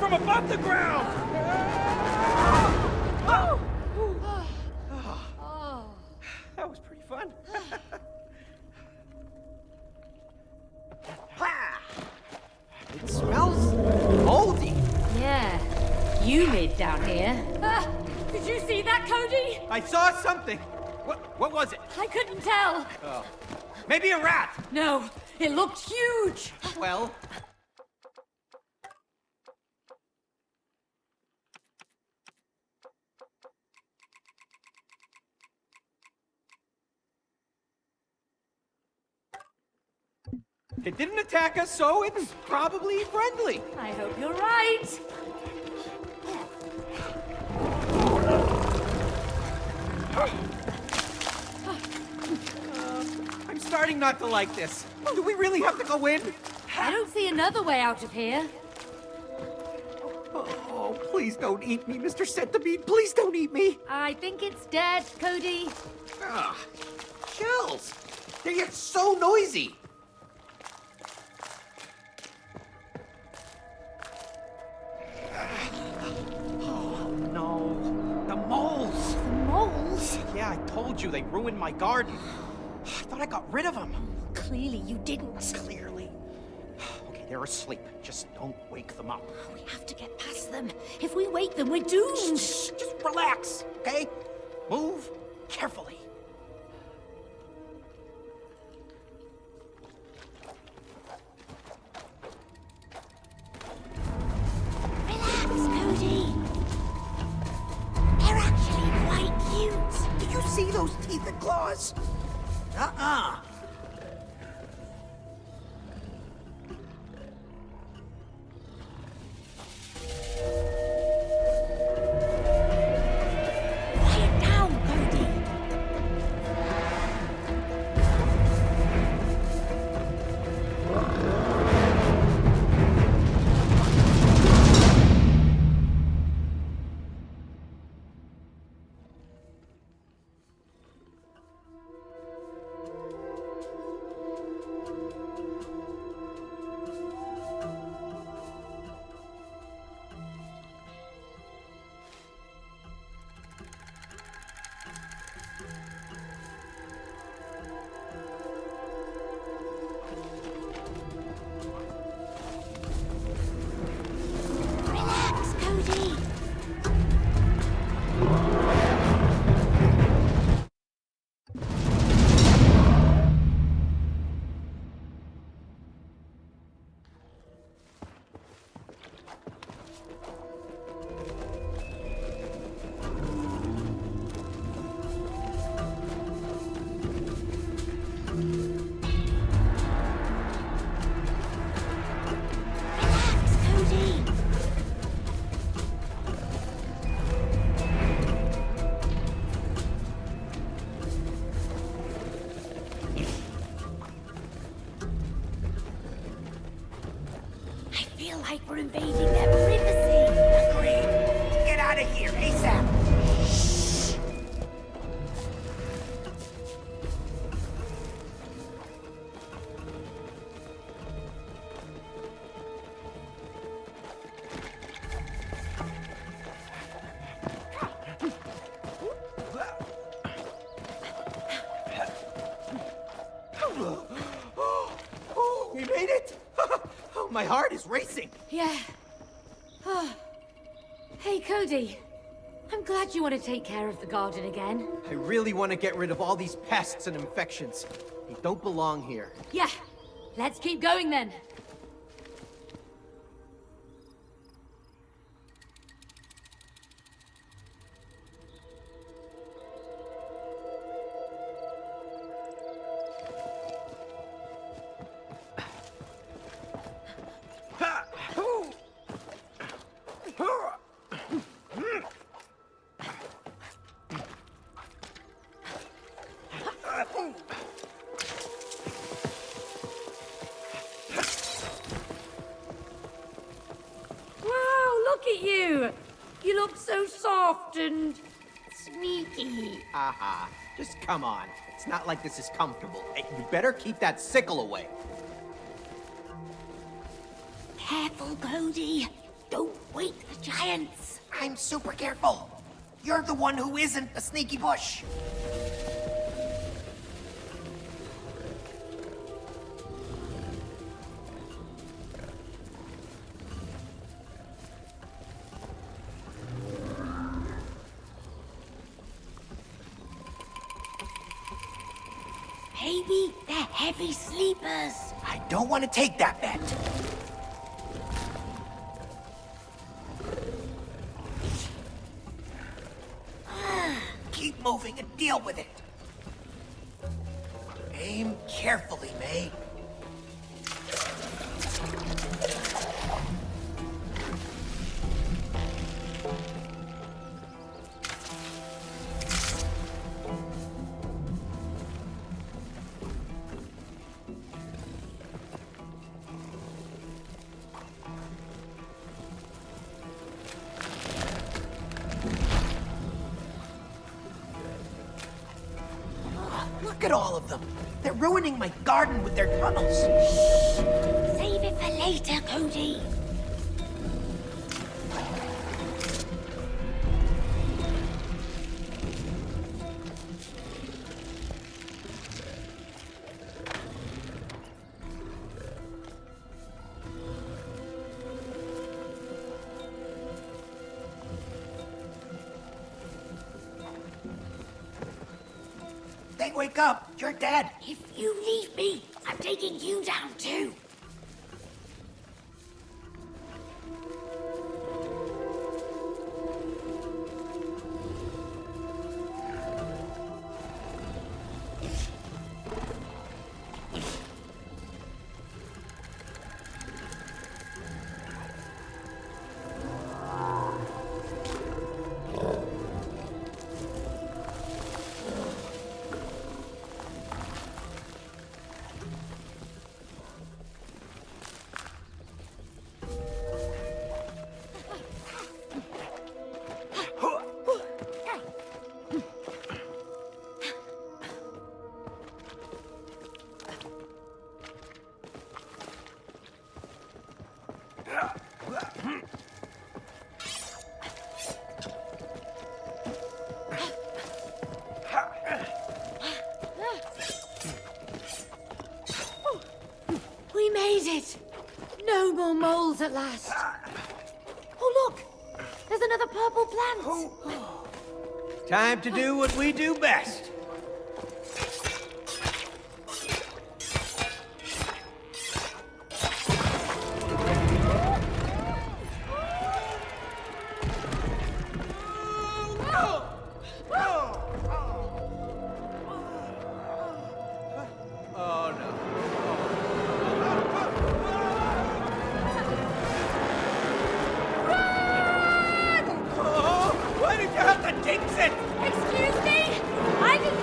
from above the ground! That was pretty fun. It smells moldy. Yeah, humid down here. Did you see that, Cody? I saw something. What was it? I couldn't tell. Oh, maybe a rat. No, it looked huge. Well, it didn't attack us, so it's probably friendly. I hope you're right. I'm starting not to like this. Do we really have to go in? I don't see another way out of here. Oh, please don't eat me, Mr. Centipede. Please don't eat me. I think it's dead, Cody. Ah, shells. They get so noisy. Oh, no. The moles. Moles? Yeah, I told you they ruined my garden. I thought I got rid of them. Clearly you didn't. Clearly. Okay, they're asleep. Just don't wake them up. We have to get past them. If we wake them, we're doomed. Just relax, okay? Move carefully. Relax, Cody. They're actually quite cute. Did you see those teeth and claws? Uh-uh. Quiet down, Cody. Relax, Cody. Relax, Cody. I feel like we're invading their privacy. Agreed. Get out of here, ASAP. Oh, we made it! Oh, my heart is racing. Yeah. Hey, Cody. I'm glad you want to take care of the garden again. I really want to get rid of all these pests and infections. They don't belong here. Yeah. Let's keep going then. Wow, look at you. You look so soft and sneaky. Haha. Just come on. It's not like this is comfortable. Hey, you better keep that sickle away. Careful, Cody. Don't wake the giants. I'm super careful. You're the one who isn't a sneaky bush. Maybe they're heavy sleepers. I don't want to take that bet. Keep moving and deal with it. Aim carefully, May. Look at all of them. They're ruining my garden with their tunnels. Save it for later, Cody. They wake up. You're dead. If you leave me, I'm taking you down too. We made it! No more moles at last. Oh, look! There's another purple plant. Time to do what we do best. Oh no. Oh, why did you have to jinx it? Excuse me? I didn't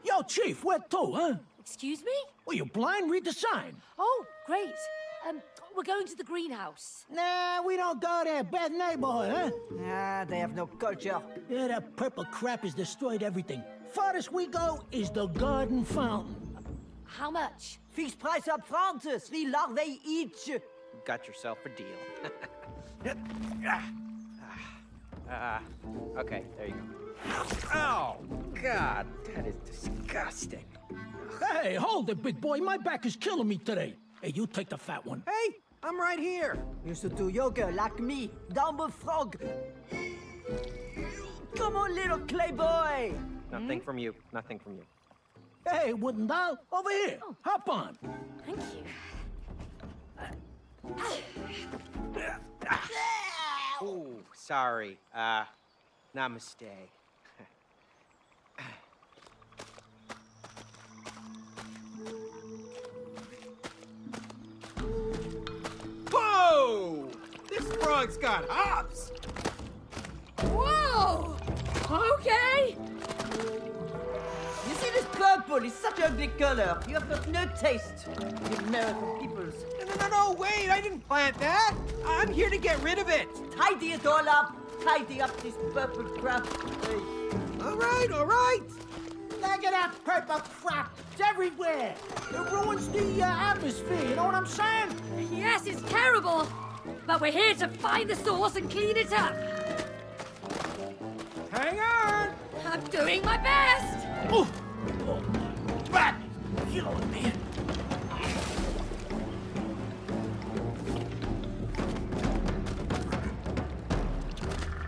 Yo, Chief, where to, huh? Excuse me? Well, you blind? Read the sign. Oh, great. We're going to the greenhouse. Nah, we don't go there. Bad neighborhood, huh? Ah, they have no culture. Yeah, that purple crap has destroyed everything. Farthest we go is the garden fountain. How much? Fixed price up front, 3 larvae each. Got yourself a deal. Okay, there you go. Oh, God, that is disgusting. Hey, hold it, big boy. My back is killing me today. Hey, you take the fat one. Hey, I'm right here. Used to do yoga like me. Down the frog. Come on, little clay boy. Nothing from you. Nothing from you. Hey, wooden doll, over here. Hop on. Thank you. Ooh, sorry. Namaste. Whoa! This frog's got hops! Whoa! Okay. You see this purple? It's such a ugly color. You have got no taste. You American peoples. No, wait, I didn't plant that! I'm here to get rid of it! Tidy it all up. Tidy up this purple crap. Hey. All right! Look at that purple crap. It's everywhere. It ruins the atmosphere, you know what I'm saying? Yes, it's terrible. But we're here to find the source and clean it up. Hang on. I'm doing my best. Oh, back. Killing me.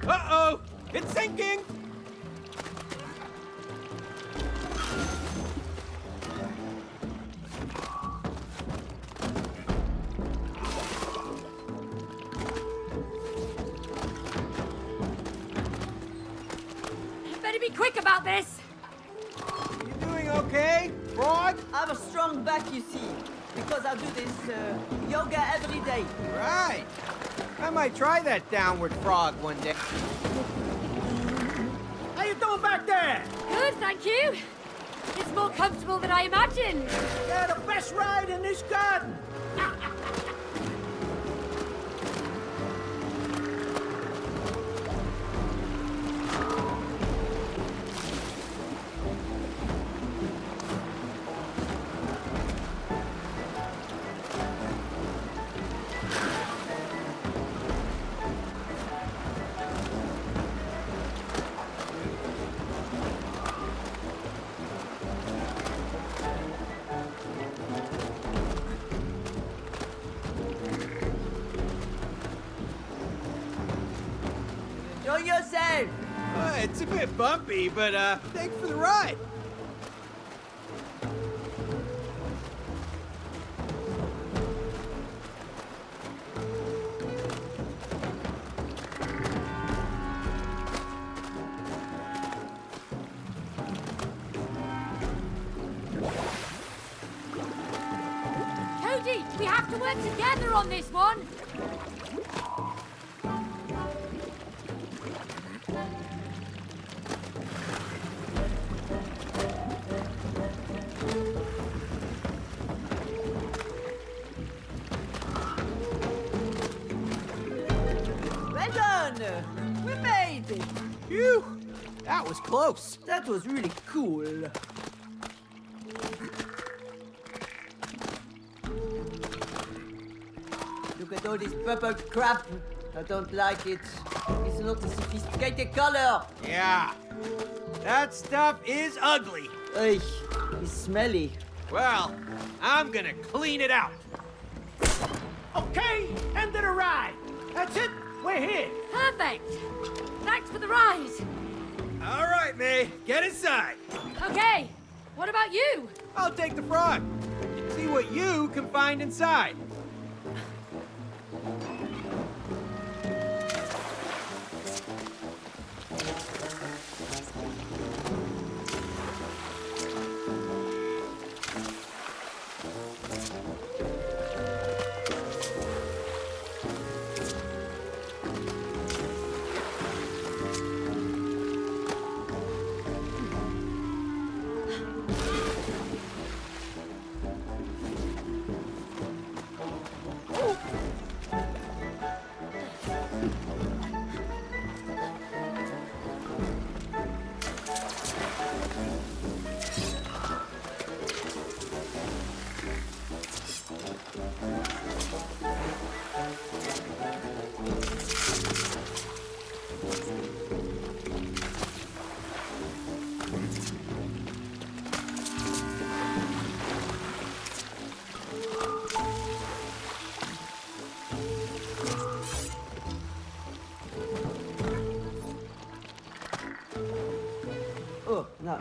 Uh-oh! It's sinking! Better be quick about this. You doing okay, frog? I have a strong back, you see. Because I do this yoga every day. Right. I might try that downward frog one day. How you doing back there? Good, thank you. It's more comfortable than I imagined. Yeah, the best ride in this garden. Enjoy yourself. It's a bit bumpy, but thanks for the ride. Cody, we have to work together on this one. Well done. We made it. Phew! That was close. That was really cool. Look at all this purple crap. I don't like it. It's not a sophisticated color. Yeah. That stuff is ugly. Ugh, it's smelly. Well, I'm gonna clean it out. Okay, end of the ride. That's it. We're here. Perfect. Thanks for the ride. All right, May. Get inside. Okay, what about you? I'll take the frog. See what you can find inside.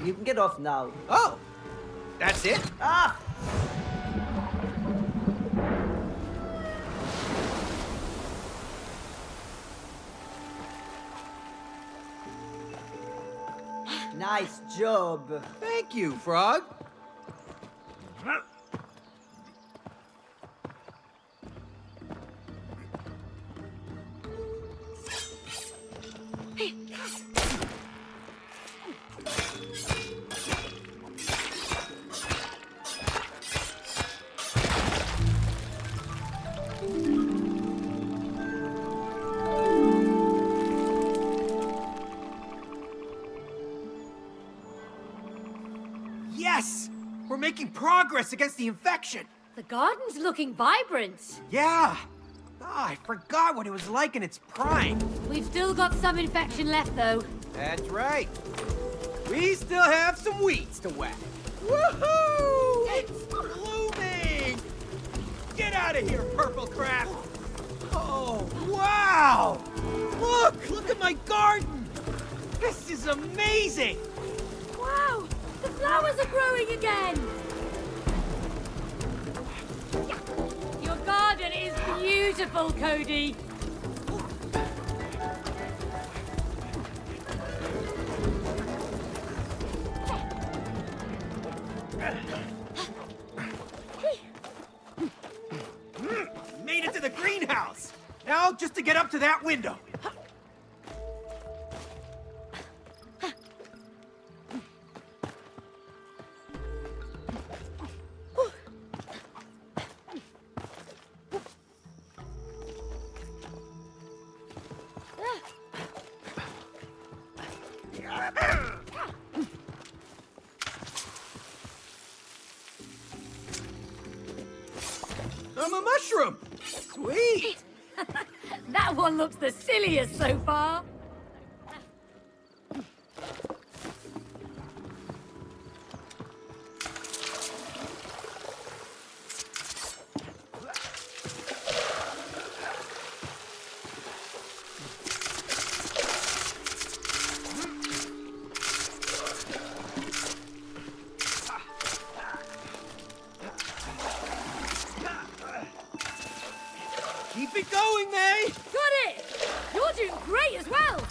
You can get off now. Oh, that's it? Ah! Nice job. Thank you, Frog. Yes! We're making progress against the infection! The garden's looking vibrant. Yeah! Ah, I forgot what it was like in its prime. We've still got some infection left, though. That's right. We still have some weeds to whack. Woohoo! It's blooming! Get out of here, purple crap! Oh, wow! Look at my garden! This is amazing! Wow! The flowers are growing again! Your garden is beautiful, Cody. Made it to the greenhouse! Now, just to get up to that window. I'm a mushroom! Sweet! That one looks the silliest so far. Keep it going, May! Got it! You're doing great as well!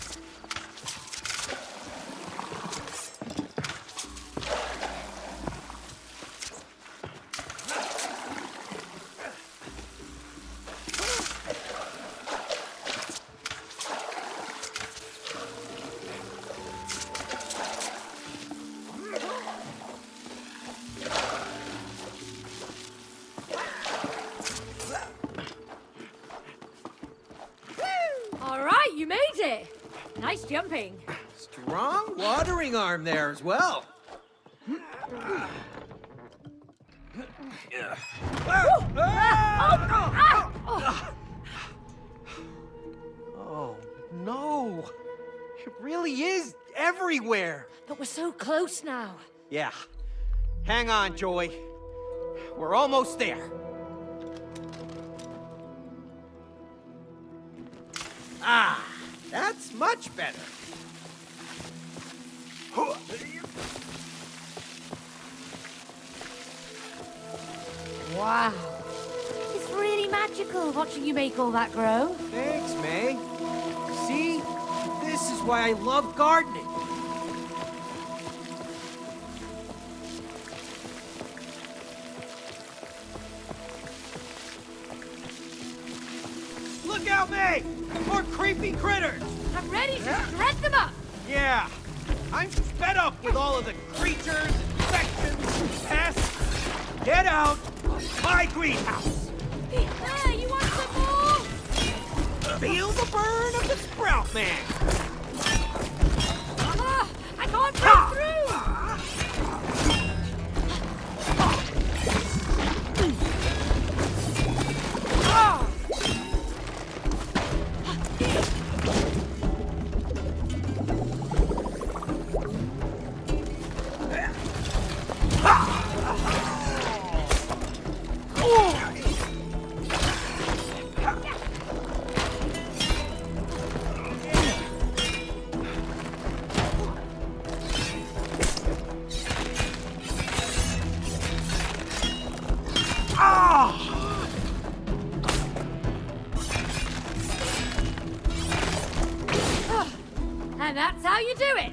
All right, you made it. Nice jumping. Strong watering arm there as well. Oh, no. It really is everywhere. But we're so close now. Yeah. Hang on, Joy. We're almost there. Ah, that's much better. Wow. It's really magical watching you make all that grow. Thanks, May. See? This is why I love gardening. Look out, May! More creepy critters! I'm ready to shred them up. Yeah, I'm fed up with all of the creatures, infections, pests. Get out of my greenhouse! There, you want some more? Feel the burn of the Sprout Man! Ah, I can't break through. that's how you do it.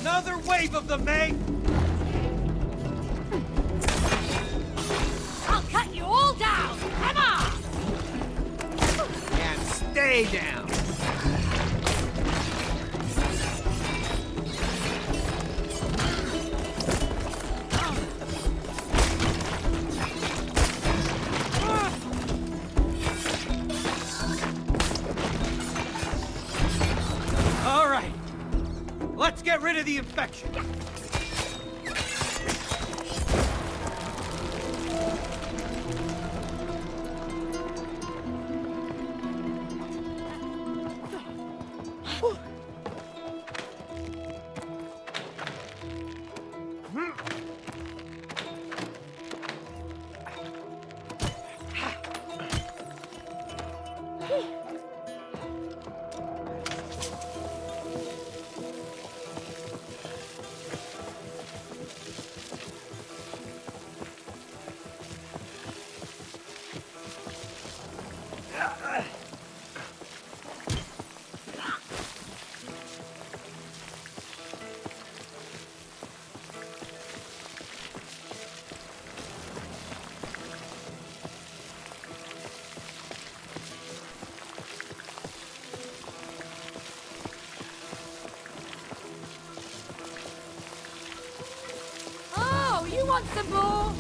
Another wave of them, May! I'll cut you all down. Come on. And stay down! All right. Let's get rid of the infection. Oh, you want some more?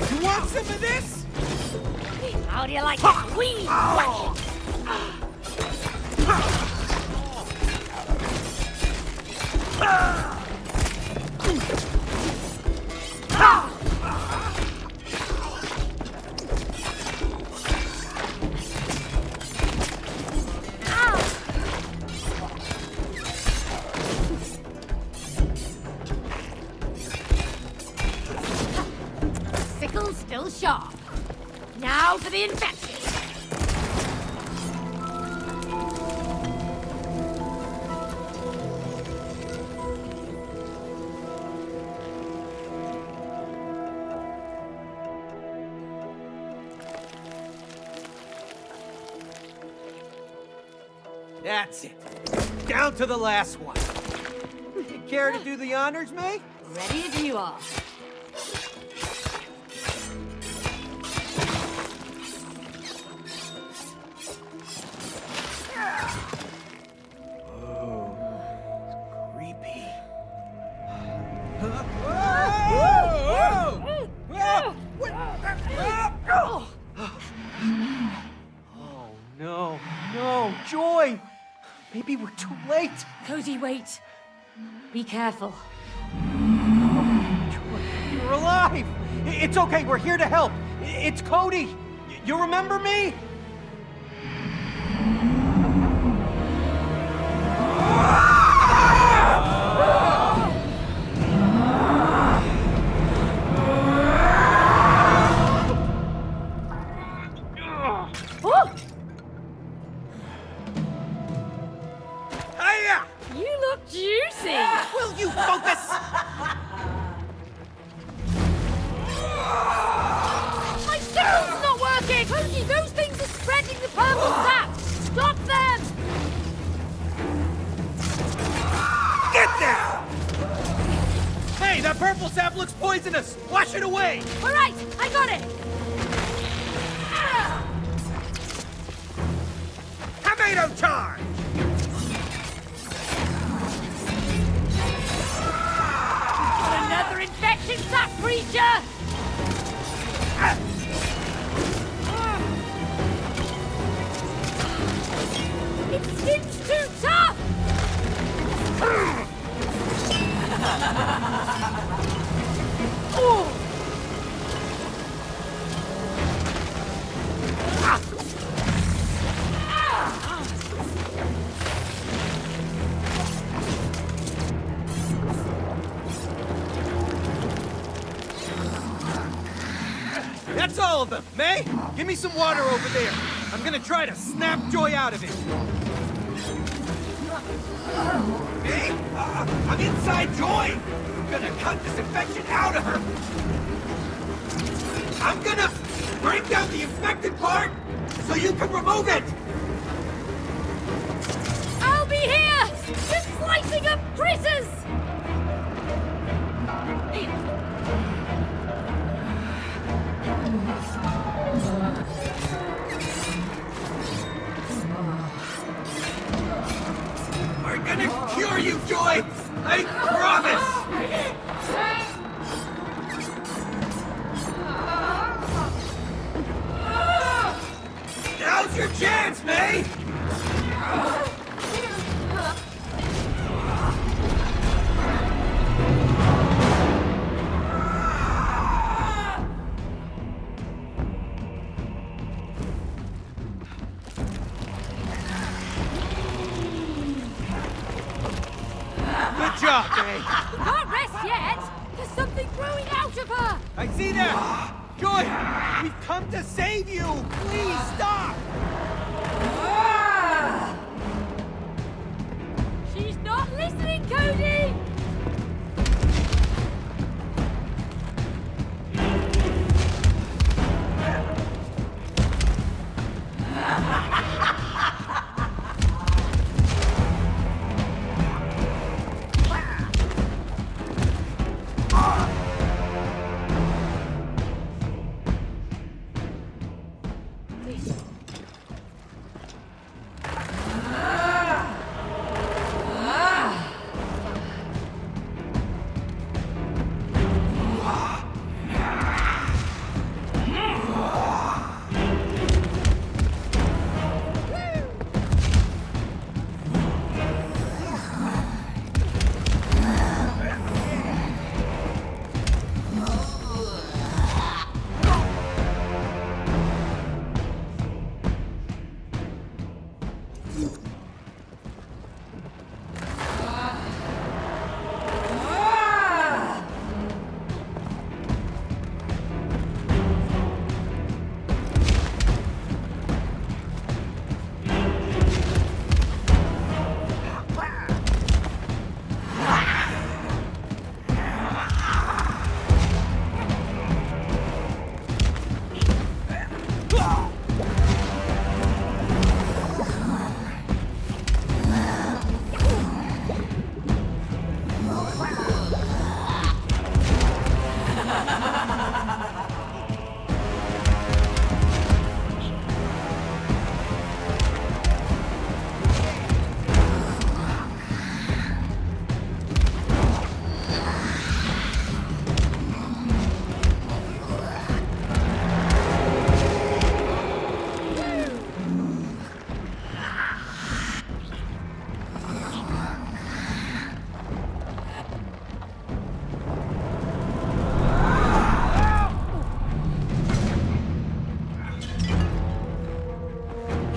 You want some of this? How do you like it? Weed whacking. Sickle's still sharp. Now for the infection. That's it. Down to the last one. You care to do the honors, May? Ready as you are. Creepy. Oh, no. No, Joy! Maybe we're too late. Cody, wait. Be careful. Joy, you're alive! It's okay, we're here to help. It's Cody. You remember me? Oh, Hiya! you look juicy. Will you focus? My signal's not working. Cody, those things are spreading the purple sap. Stop them. purple sap looks poisonous! Wash it away! All right, I got it. Tomato charge! Another infection sap creature. Its skin's too tough. Oh. That's all of them! May, give me some water over there. I'm gonna try to snap Joy out of it. May, I'm inside Joy! I'm gonna cut this infection out of her! I'm gonna break down the infected part so you can remove it! I'll be here, just slicing up critters. We're gonna cure you, Joy! I promise! Now's your chance, May! Good job, May! We can't rest yet. There's something growing out of her. I see that! Joy! We've come to save you! Please stop! She's not listening, Cody.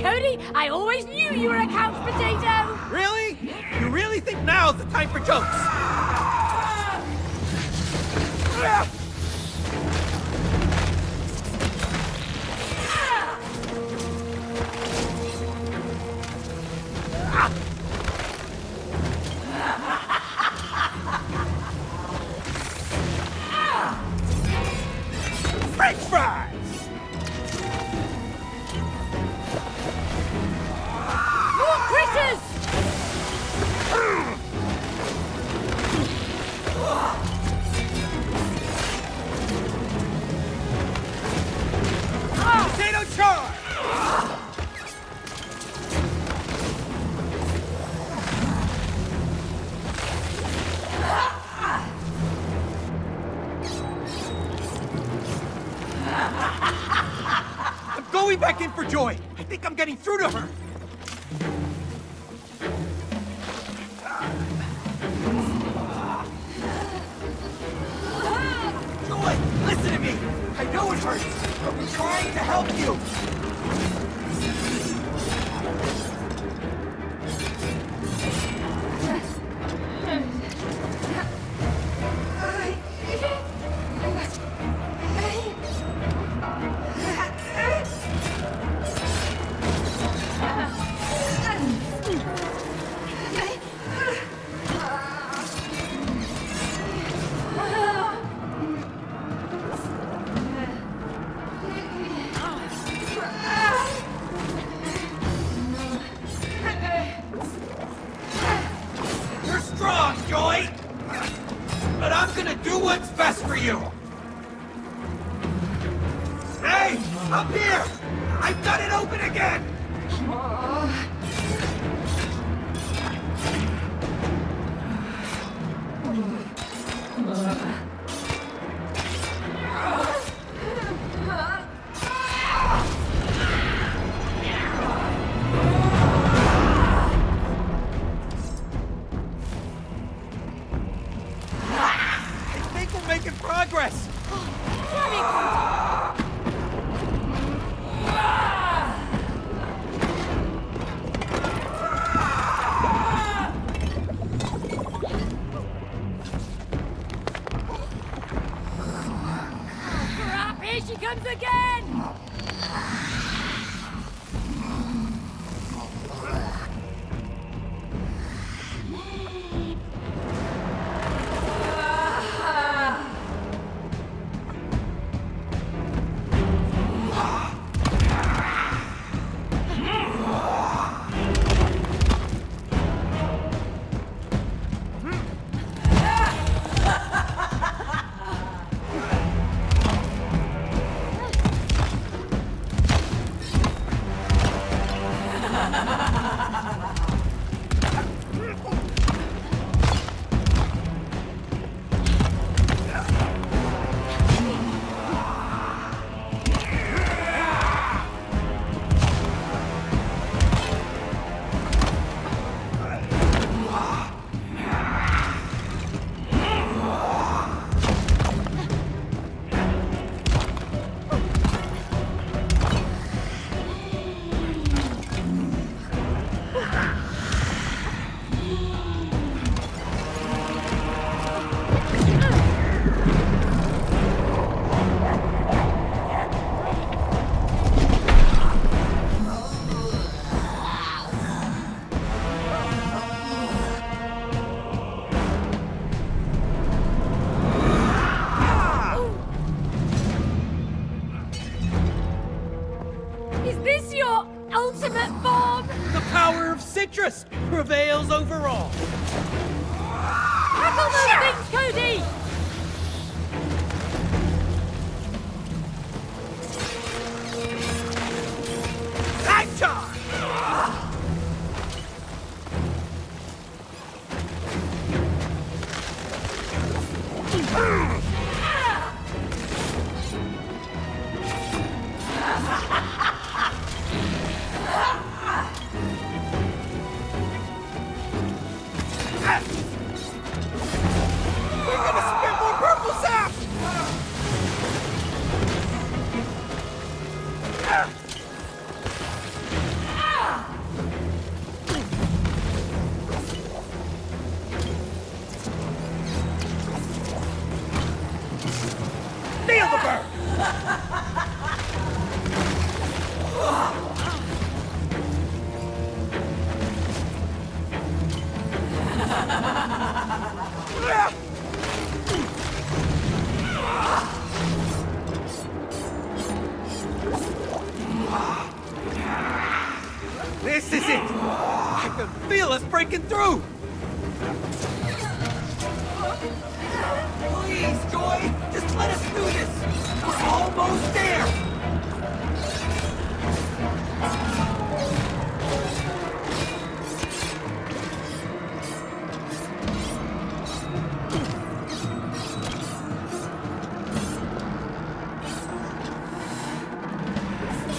Cody, I always knew you were a couch potato. Really? You really think now's the time for jokes? French fries! More critters! Chloe back in for Joy. I think I'm getting through to her. Joy, listen to me. I know it hurts, but we're trying to help you. You're strong, Joy! But I'm gonna do what's best for you! Hey! Up here! I've got it open again! I think we're making progress! Crap, here she comes again! Is this your ultimate form? The power of citrus prevails over all. Tackle those things, Cody! That time! We're gonna spit more purple sap! Feel the burn! This is it! I can feel us breaking through! Please, Joy! Just let us do this! We're almost there!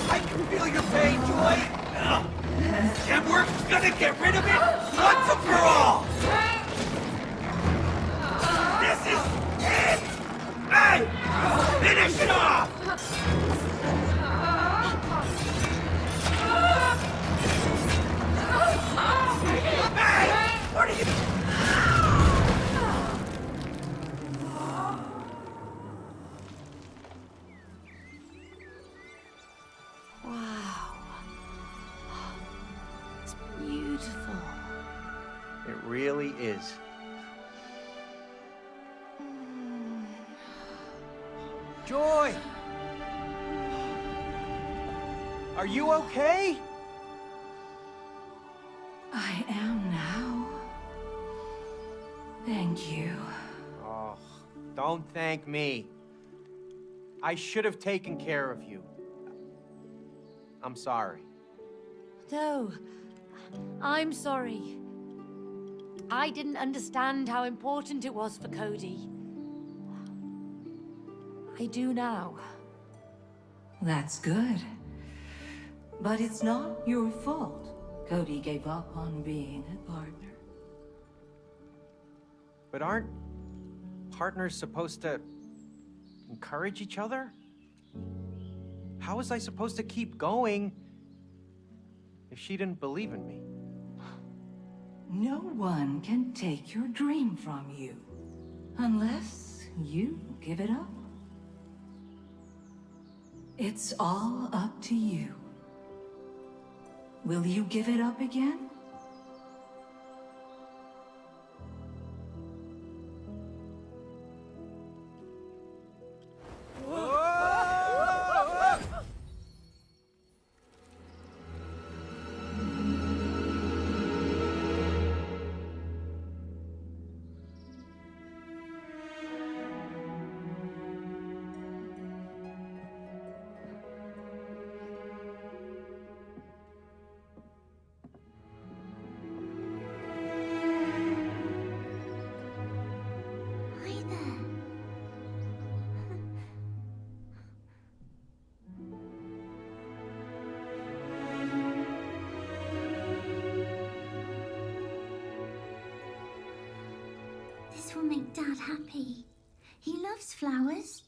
I Feel your pain, Joy? And we're gonna get rid of it once and for all! This is it! Hey! Finish it off! Hey! What are you... Wow. It's beautiful. It really is. Joy! Are you okay? I am now. Thank you. Oh, don't thank me. I should have taken care of you. I'm sorry. No, I'm sorry. I didn't understand how important it was for Cody. I do now. That's good. But it's not your fault Cody gave up on being a partner. But aren't partners supposed to encourage each other? How was I supposed to keep going if she didn't believe in me? No one can take your dream from you unless you give it up. It's all up to you. Will you give it up again? Hi there. This will make Dad happy. He loves flowers.